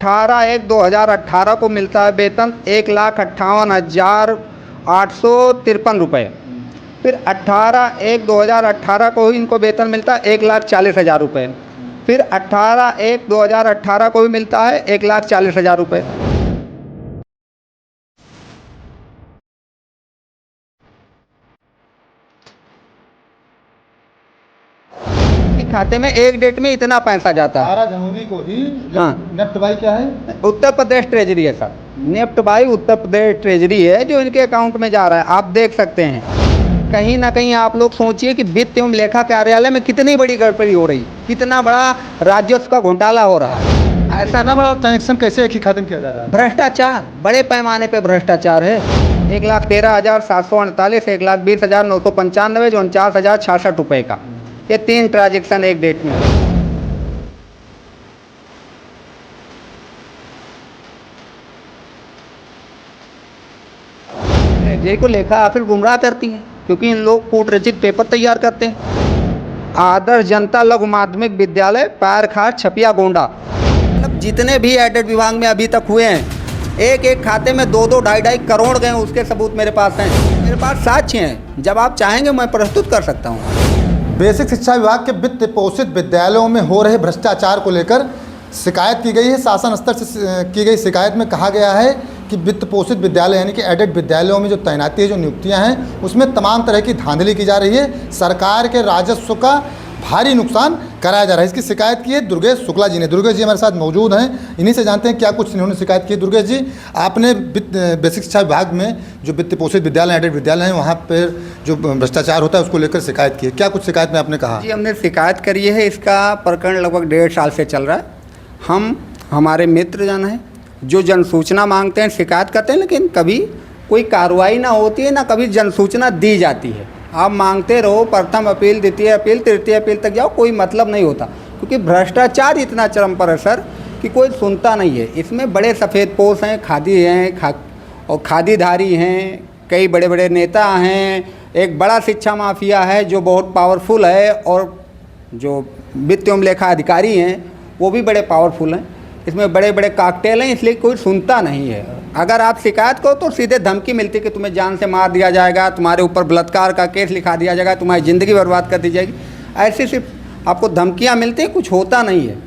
18/1/2018 को मिलता है वेतन 1,58,853 रुपये। फिर 18/1/2018 को ही इनको वेतन मिलता है 1,40,000 रुपये। फिर 18/1/2018 को भी मिलता है 1,40,000 रुपये। खाते में एक डेट में इतना पैसा जाता है। 12 जनवरी को ही। हाँ। नेफ्ट बाई क्या है? उत्तर प्रदेश ट्रेजरी है sir. NEFT by Uttar Pradesh treasury है जो इनके अकाउंट में जा रहा है, आप देख सकते हैं। कहीं ना कहीं आप लोग सोचिए कि वित्त एवं लेखा कार्यालय में कितनी बड़ी गड़बड़ी हो रही, कितना बड़ा राजस्व का घोटाला हो रहा है। ऐसा ना बड़ा ट्रांजेक्शन कैसे एक ही खाते में किया जा रहा है? भ्रष्टाचार, बड़े पैमाने पे भ्रष्टाचार है। 1,13,748, 1,20,995, 49,066 रुपये का, ये 3 ट्रांजेक्शन एक डेट में। जे को लेखा आखिर गुमराह करती है, क्योंकि इन लोग कूट रचित पेपर तैयार करते हैं। आदर्श जनता लघु माध्यमिक विद्यालय पैरखार छपिया गोंडा, मतलब जितने भी एडेड विभाग में अभी तक हुए हैं, एक एक खाते में 2-2, 2.5-2.5 करोड़ गए, उसके सबूत मेरे पास हैं। मेरे पास साक्ष्य हैं, जब आप चाहेंगे मैं प्रस्तुत कर सकता हूँ। बेसिक शिक्षा विभाग के वित्त पोषित विद्यालयों में हो रहे भ्रष्टाचार को लेकर शिकायत की गई है। शासन स्तर से की गई शिकायत में कहा गया है कि वित्त पोषित विद्यालय यानी कि एडेड विद्यालयों में जो तैनाती है, जो नियुक्तियां हैं, उसमें तमाम तरह की धांधली की जा रही है। सरकार के राजस्व का भारी नुकसान कराया जा रहा है। इसकी शिकायत की है दुर्गेश शुक्ला जी ने। दुर्गेश जी हमारे साथ मौजूद हैं, इन्हीं से जानते हैं क्या कुछ इन्होंने शिकायत की है। दुर्गेश जी, आपने बेसिक शिक्षा विभाग में जो वित्त पोषित विद्यालय एडेड विद्यालय हैं, वहाँ पर जो भ्रष्टाचार होता है उसको लेकर शिकायत की है। क्या कुछ शिकायत में आपने कहा? जी, हमने शिकायत करी है। इसका प्रकरण लगभग 1.5 साल से चल रहा है। हमारे मित्र जन हैं जो जनसूचना मांगते हैं, शिकायत करते हैं, लेकिन कभी कोई कार्रवाई ना होती है, ना कभी जनसूचना दी जाती है। आप मांगते रहो, प्रथम अपील, द्वितीय अपील, तृतीय अपील तक जाओ, कोई मतलब नहीं होता, क्योंकि भ्रष्टाचार इतना चरम पर है सर कि कोई सुनता नहीं है। इसमें बड़े सफ़ेदपोश हैं, खादी हैं और खादीधारी हैं, कई बड़े बड़े नेता हैं, एक बड़ा शिक्षा माफिया है जो बहुत पावरफुल है, और जो वित्त एवं लेखा अधिकारी हैं वो भी बड़े पावरफुल हैं। इसमें बड़े बड़े काकटेल हैं, इसलिए कोई सुनता नहीं है। अगर आप शिकायत करो तो सीधे धमकी मिलती है कि तुम्हें जान से मार दिया जाएगा, तुम्हारे ऊपर बलात्कार का केस लिखा दिया जाएगा, तुम्हारी ज़िंदगी बर्बाद कर दी जाएगी। ऐसी सिर्फ आपको धमकियां मिलती हैं, कुछ होता नहीं है।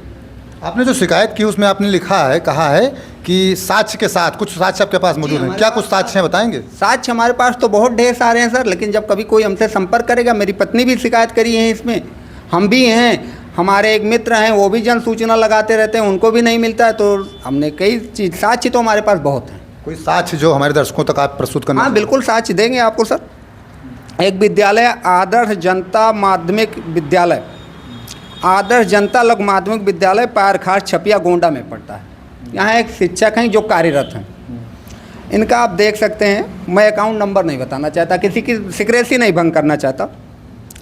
आपने जो शिकायत की उसमें आपने लिखा है, कहा है कि साक्ष्य के साथ, कुछ साक्ष्य आपके पास मौजूद हैं, क्या कुछ साक्ष्य हैं बताएंगे? साक्ष्य हमारे पास तो बहुत ढेर सारे हैं सर, लेकिन जब कभी कोई हमसे संपर्क करेगा, मेरी पत्नी भी शिकायत करी है इसमें, हम भी हैं, हमारे एक मित्र हैं वो भी जन सूचना लगाते रहते हैं, उनको भी नहीं मिलता है। तो हमने कई चीज़, साक्ष्य तो हमारे पास बहुत हैं। कोई साक्ष्य जो हमारे दर्शकों तक आप प्रस्तुत करना? हाँ बिल्कुल, साक्ष्य देंगे आपको सर। एक विद्यालय आदर्श जनता माध्यमिक विद्यालय, आदर्श जनता लघु माध्यमिक विद्यालय पैरखार छपिया गोंडा में पड़ता है। यहाँ एक शिक्षक हैं जो कार्यरत हैं, इनका आप देख सकते हैं। मैं अकाउंट नंबर नहीं बताना चाहता, किसी की सिक्रेसी नहीं भंग करना चाहता।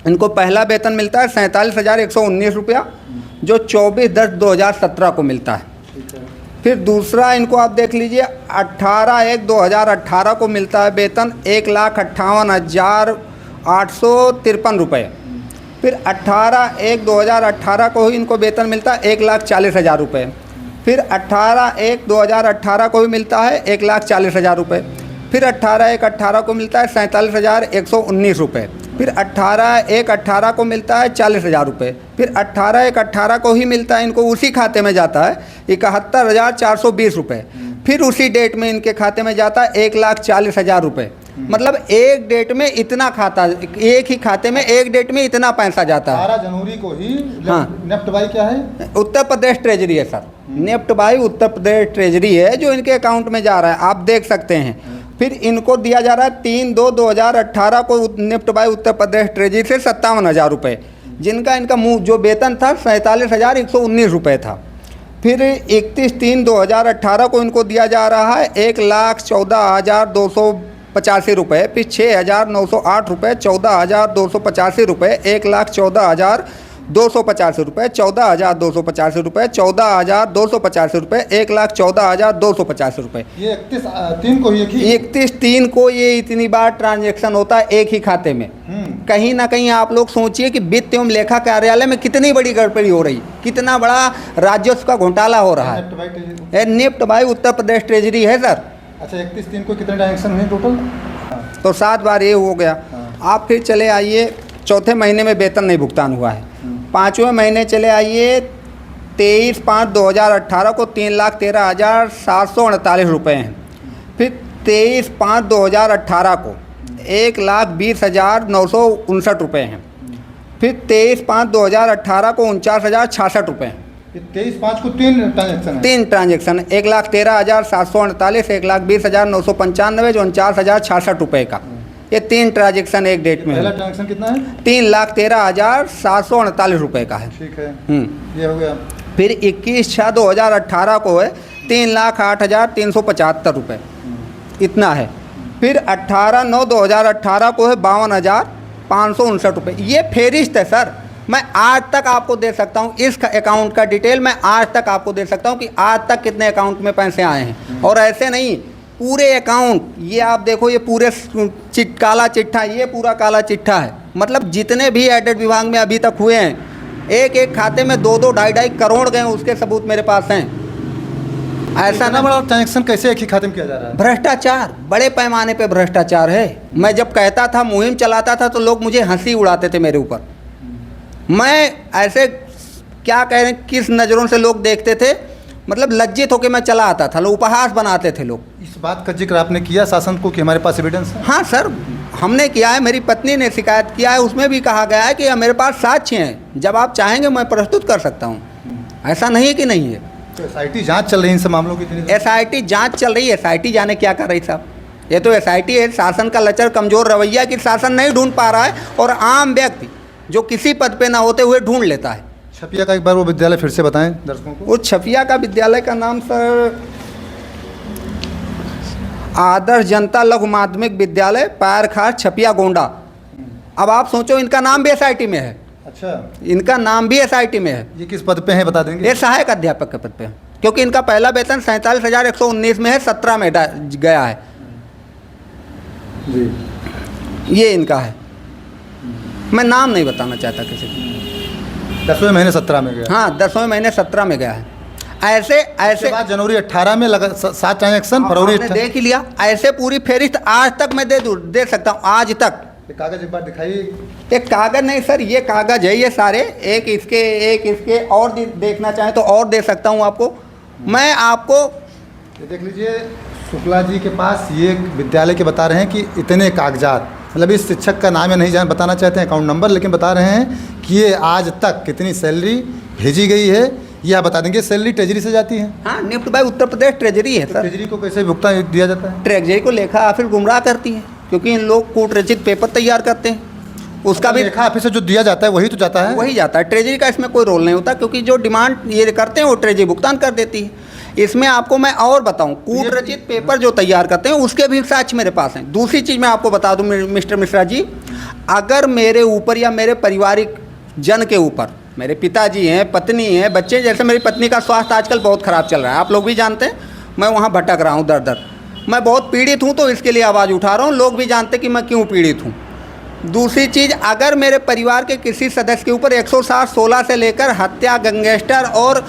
इनको पहला वेतन मिलता है 47,119 रुपया, जो 24/10/2017 को मिलता है। फिर दूसरा इनको आप देख लीजिए, 18/1/2018 को मिलता है वेतन 1,58,853 रुपये। फिर 18/1/2018 को ही इनको वेतन मिलता है 1,40,000 रुपये। फिर 18/1/2018 को भी मिलता है 1,40,000 रुपये। फिर 18/1/18 को मिलता है 47,119 रुपये। फिर 18/1/18 को मिलता है 40,000 रुपये। फिर 18/1/18 को ही मिलता है, इनको उसी खाते में जाता है 71,420 रुपये। फिर उसी डेट में इनके खाते में जाता है 1,40,000 रुपये। मतलब एक डेट में इतना खाता, एक ही खाते में एक डेट में इतना पैसा जाता है। 12 जनवरी को ही। हाँ। नेफ्ट बाई क्या है? उत्तर प्रदेश ट्रेजरी है sir. NEFT by Uttar Pradesh treasury है जो इनके अकाउंट में जा रहा है, आप देख सकते हैं। फिर इनको दिया जा रहा है 3/2/2018 को NEFT by Uttar Pradesh treasury से 57,000 रुपये, जिनका इनका जो वेतन था 47,119 रुपये था। फिर 31/3/2018 को इनको दिया जा रहा है 1,14,285 रुपये। फिर 6,908 रुपये, 14,285 रुपये, 1,14,000 ₹285, 14,285 रुपये, 14,285 रुपये, 1,14,285 ये 31/3 को ही एक ही 31/3 को ये इतनी बार ट्रांजैक्शन होता है एक ही खाते में। कहीं ना कहीं आप लोग सोचिए कि वित्त एवं लेखा कार्यालय में कितनी बड़ी गड़बड़ी हो रही, कितना बड़ा राजस्व का घोटाला हो रहा है। निफ्ट भाई उत्तर प्रदेश ट्रेजरी है सर। अच्छा, 31/3 को कितने ट्रांजेक्शन हुए टोटल? तो 7 बार ये हो गया। आप फिर चले आइए, चौथे महीने में वेतन नहीं भुगतान हुआ है। 5वें महीने चले आइए, 23/5/2018 को 3,13,748 रुपये हैं। फिर 23/5/2018 को 1,20,959 रुपये हैं। फिर 23/5/2018 को 49,066 रुपये हैं। 23/5 को 3 ट्रांजेक्शन है। 3 ट्रांजेक्शन, 1,13,748, 1,20,995, जो 49,066 रुपये का, ये 3 ट्रांजेक्शन एक डेट में पहला है। ट्रांजेक्शन कितना है? 3,13,748 रुपये का है। ठीक है, ये हो गया। फिर 21/6/2018 को है 3,08,375 रुपये, इतना है। फिर 18/9/2018 को है 52,559 रुपये। ये फेरिस्त है सर। मैं आज तक आपको दे सकता हूँ इस अकाउंट का डिटेल, मैं आज तक आपको दे सकता हूँ कि आज तक कितने अकाउंट में पैसे आए हैं। और ऐसे नहीं, पूरे अकाउंट, ये आप देखो, ये पूरे काला चिट्ठा, ये पूरा काला चिट्ठा है। मतलब जितने भी एडेड विभाग में अभी तक हुए हैं, एक एक खाते में 2-2, 2.5 करोड़ गए, उसके सबूत मेरे पास हैं। ऐसा ना, बड़ा ट्रांजेक्शन कैसे एक ही खाते में किया जा रहा है? भ्रष्टाचार, बड़े पैमाने पे भ्रष्टाचार है। मैं जब कहता था, मुहिम चलाता था, तो लोग मुझे हंसी उड़ाते थे मेरे ऊपर। मैं ऐसे क्या कह रहे हैं, किस नज़रों से लोग देखते थे, मतलब लज्जित होकर मैं चला आता था, लोग उपहास बनाते थे लोग। इस बात का जिक्र आपने किया शासन को कि हमारे पास एविडेंस है? हाँ सर, हमने किया है, मेरी पत्नी ने शिकायत किया है, उसमें भी कहा गया है कि मेरे पास साक्ष्य हैं, जब आप चाहेंगे मैं प्रस्तुत कर सकता हूँ। ऐसा नहीं है कि नहीं है। तो SIT जांच चल रही है इन सब मामलों की? SIT जांच चल रही है। SIT जाने क्या कर रही साहब, ये तो SIT है शासन का लचर कमज़ोर रवैया कि शासन नहीं ढूंढ पा रहा है, और आम व्यक्ति जो किसी पद पे ना होते हुए ढूंढ लेता है। छपिया का एक बार वो विद्यालय फिर से बताएं दर्शकों को। उस छपिया का विद्यालय का नाम सर आदर्श जनता लघु माध्यमिक विद्यालय पायरखास छपिया गोंडा। अब आप सोचो, इनका नाम भी SIT में है। अच्छा, इनका नाम भी SIT में है। ये किस पद पे है बता देंगे? ये सहायक अध्यापक के पद पे है, क्योंकि इनका पहला वेतन 47,119 में है, 17 में गया है जी। ये इनका है। मैं नाम नहीं बताना चाहता किसी को। 10वें महीने 17 में गया। हाँ, 10वें महीने 17 में गया है। ऐसे बाद जनवरी 18 में लगा 7 ट्रांजेक्शन, फरवरी देख ही लिया। ऐसे पूरी फेरिस्त आज तक मैं दे सकता हूँ, आज तक। कागज एक बार दिखाइए। एक कागज नहीं सर, ये कागज है, ये सारे एक इसके और देखना चाहें तो और दे सकता हूँ आपको। मैं आपको ये देख लीजिए, शुक्ला जी के पास ये विद्यालय के बता रहे हैं कि इतने कागजात, मतलब इस शिक्षक का नाम या नहीं बताना चाहते हैं, अकाउंट नंबर, लेकिन बता रहे हैं कि ये आज तक कितनी सैलरी भेजी गई है, ये आप बता देंगे। सैलरी ट्रेजरी से जाती है? हाँ, निफ्ट भाई उत्तर प्रदेश ट्रेजरी है सर। ट्रेजरी को कैसे भुगतान दिया जाता है? ट्रेजरी को लेखा ऑफिस गुमराह करती है, क्योंकि इन लोग कूट रचित पेपर तैयार करते हैं, उसका भी लेखा ऑफिस से जो दिया जाता है वही तो जाता है? वही जाता है। ट्रेजरी का इसमें कोई रोल नहीं होता, क्योंकि जो डिमांड ये करते हैं वो ट्रेजरी भुगतान कर देती है। इसमें आपको मैं और बताऊं, कूट रचित पेपर जो तैयार करते हैं उसके भी साक्ष्य मेरे पास हैं। दूसरी चीज़ मैं आपको बता दूं मिस्टर मिश्रा जी, अगर मेरे ऊपर या मेरे पारिवारिक जन के ऊपर, मेरे पिताजी हैं, पत्नी हैं, बच्चे, जैसे मेरी पत्नी का स्वास्थ्य आजकल बहुत ख़राब चल रहा है, आप लोग भी जानते हैं, मैं वहाँ भटक रहा हूँ दर दर, मैं बहुत पीड़ित हूँ, तो इसके लिए आवाज़ उठा रहा हूँ। लोग भी जानते कि मैं क्यों पीड़ित हूँ। दूसरी चीज़, अगर मेरे परिवार के किसी सदस्य के ऊपर 160(16) से लेकर हत्या, गैंगस्टर और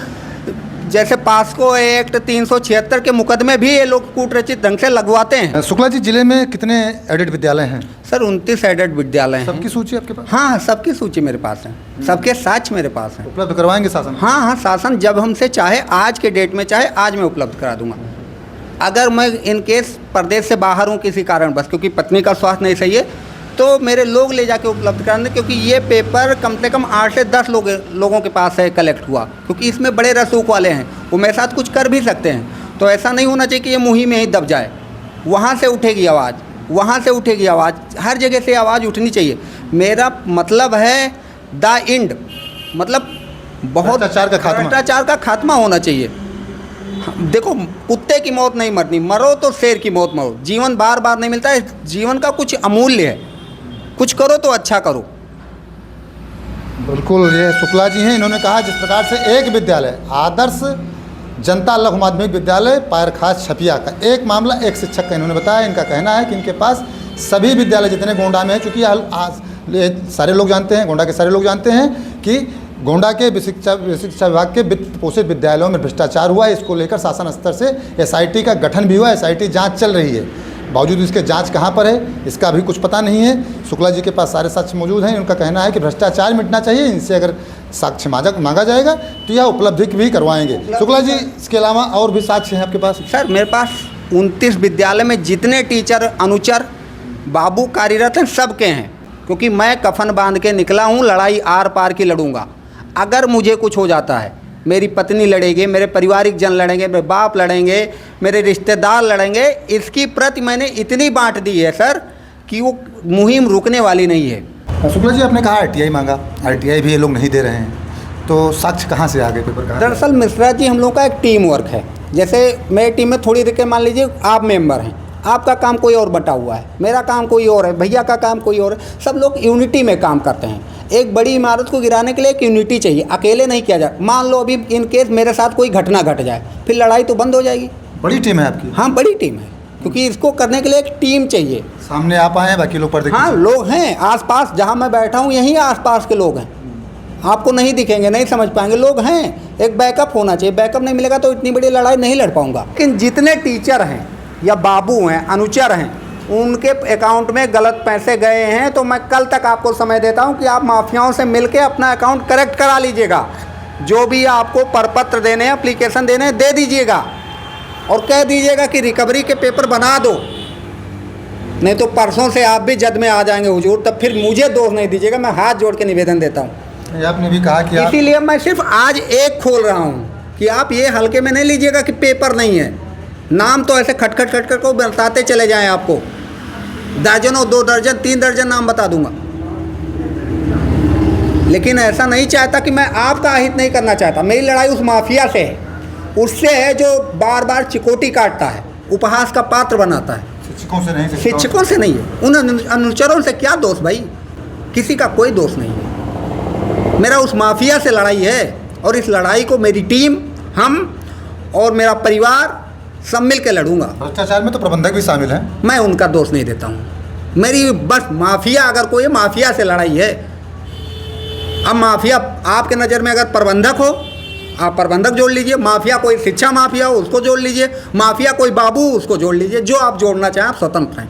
जैसे पास्को एक्ट 376 के मुकदमे भी ये लोग कूटरचित ढंग से लगवाते हैं। शुक्ला जी, जिले में कितने एडेड विद्यालय हैं? सर 29 एडेड विद्यालय हैं। सबकी सूची आपके पास? हाँ, सबकी सूची मेरे पास है, सबके साक्ष्य मेरे पास हैं। उपलब्ध करवाएंगे शासन? हाँ, शासन जब हमसे चाहे, आज के डेट में चाहे, आज मैं उपलब्ध करा दूंगा। अगर मैं इन केस प्रदेश से बाहर हूँ किसी कारण बस, क्योंकि पत्नी का स्वास्थ्य नहीं सही है, तो मेरे लोग ले जाके उपलब्ध कराने, क्योंकि ये पेपर कम से कम 8 से 10 लोगों के पास है कलेक्ट हुआ, क्योंकि इसमें बड़े रसूख वाले हैं, वो मेरे साथ कुछ कर भी सकते हैं। तो ऐसा नहीं होना चाहिए कि ये मुहिम में ही दब जाए। वहाँ से उठेगी आवाज़, वहाँ से उठेगी आवाज़, हर जगह से आवाज़ उठनी चाहिए। मेरा मतलब है द एंड, मतलब बहुत भ्रष्टाचार का खात्मा होना चाहिए। देखो, कुत्ते की मौत नहीं मरनी, मरो तो शेर की मौत मरो। जीवन बार बार नहीं मिलता है, जीवन का कुछ अमूल्य है, कुछ करो तो अच्छा करो। बिल्कुल, ये शुक्ला जी हैं। इन्होंने कहा जिस प्रकार से एक विद्यालय आदर्श जनता लघु माध्यमिक विद्यालय पायरखास छपिया का एक मामला एक शिक्षक का इन्होंने बताया। इनका कहना है कि इनके पास सभी विद्यालय जितने गोंडा में हैं, चूँकि सारे लोग जानते हैं, गोंडा के सारे लोग जानते हैं कि गोंडा के शिक्षा विभाग के वित्त पोषित विद्यालयों में भ्रष्टाचार हुआ है। इसको लेकर शासन स्तर से एसआईटी का गठन भी हुआ है। एसआईटी जांच चल रही है, बावजूद इसके जांच कहां पर है इसका अभी कुछ पता नहीं है। शुक्ला जी के पास सारे साक्ष्य मौजूद हैं। उनका कहना है कि भ्रष्टाचार मिटना चाहिए, इनसे अगर साक्ष्य मांगा जाएगा तो यह उपलब्धि भी करवाएंगे। शुक्ला जी, इसके अलावा और भी साक्ष्य हैं आपके पास? सर, मेरे पास 29 विद्यालय में जितने टीचर, अनुचर, बाबू कार्यरत हैं, सबके हैं। क्योंकि मैं कफन बांध के निकला हूँ, लड़ाई आर पार की लड़ूंगा। अगर मुझे कुछ हो जाता है, मेरी पत्नी लड़ेगी, मेरे पारिवारिक जन लड़ेंगे, मेरे बाप लड़ेंगे, मेरे रिश्तेदार लड़ेंगे। इसकी प्रति मैंने इतनी बांट दी है सर कि वो मुहिम रुकने वाली नहीं है। शुक्ला जी, आपने कहा आरटीआई मांगा, आरटीआई भी ये लोग नहीं दे रहे हैं, तो साक्ष्य कहाँ से आ गए पेपर का? दरअसल मिश्रा जी, हम लोग का एक टीम वर्क है। जैसे मेरी टीम में थोड़ी देर के मान लीजिए आप मेंबर हैं, आपका काम कोई और बटा हुआ है, मेरा काम कोई और है, भैया का काम कोई और है। सब लोग यूनिटी में काम करते हैं। एक बड़ी इमारत को गिराने के लिए एक यूनिटी चाहिए, अकेले नहीं किया जाए। मान लो अभी इन केस मेरे साथ कोई घटना घट जाए, फिर लड़ाई तो बंद हो जाएगी। बड़ी टीम है आपकी? हाँ, बड़ी टीम है, क्योंकि इसको करने के लिए एक टीम चाहिए। सामने आप आए हैं, बाकी लोग पर्दे? हाँ, लोग हैं आसपास, जहाँ मैं बैठा हूँ यहीं आसपास के लोग हैं। आपको नहीं दिखेंगे, नहीं समझ पाएंगे, लोग हैं। एक बैकअप होना चाहिए, बैकअप नहीं मिलेगा तो इतनी बड़ी लड़ाई नहीं लड़ पाऊंगा। लेकिन जितने टीचर हैं या बाबू हैं, अनुचर हैं, उनके अकाउंट में गलत पैसे गए हैं, तो मैं कल तक आपको समय देता हूं कि आप माफियाओं से मिलके अपना अकाउंट करेक्ट करा लीजिएगा। जो भी आपको परपत्र देने हैं, एप्लीकेशन देने हैं, दे दीजिएगा और कह दीजिएगा कि रिकवरी के पेपर बना दो। नहीं तो परसों से आप भी जद में आ जाएंगे हुजूर, तब फिर मुझे दोष नहीं दीजिएगा। मैं हाथ जोड़ के निवेदन देता हूँ। आपने भी कहा कि इसीलिए मैं सिर्फ आज एक खोल रहा हूँ कि आप ये हल्के में नहीं लीजिएगा कि पेपर नहीं है। नाम तो ऐसे खटखट को बताते चले जाएं, आपको दर्जनों, 2 दर्जन, 3 दर्जन नाम बता दूंगा। लेकिन ऐसा नहीं चाहता कि मैं आपका अहित नहीं करना चाहता। मेरी लड़ाई उस माफिया से है, उससे है जो बार बार चिकोटी काटता है, उपहास का पात्र बनाता है। शिक्षकों से नहीं है, उन अनुचरों से क्या दोष भाई, किसी का कोई दोष नहीं है। मेरा उस माफिया से लड़ाई है और इस लड़ाई को मेरी टीम, हम और मेरा परिवार सब मिल के लड़ूंगा। भ्रष्टाचार में तो प्रबंधक भी शामिल हैं। मैं उनका दोष नहीं देता हूँ। मेरी बस माफिया, अगर कोई माफिया से लड़ाई है। अब माफिया आपके नज़र में अगर प्रबंधक हो, आप प्रबंधक जोड़ लीजिए। माफिया कोई शिक्षा माफिया हो, उसको जोड़ लीजिए। माफिया कोई बाबू, उसको जोड़ लीजिए। जो आप जोड़ना चाहें, आप स्वतंत्र हैं।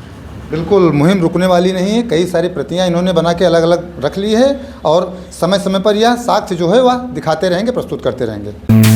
बिल्कुल, मुहिम रुकने वाली नहीं है। कई सारी प्रतियां इन्होंने बना के अलग अलग रख ली है और समय समय पर यह साक्ष्य जो है वह दिखाते रहेंगे, प्रस्तुत करते रहेंगे।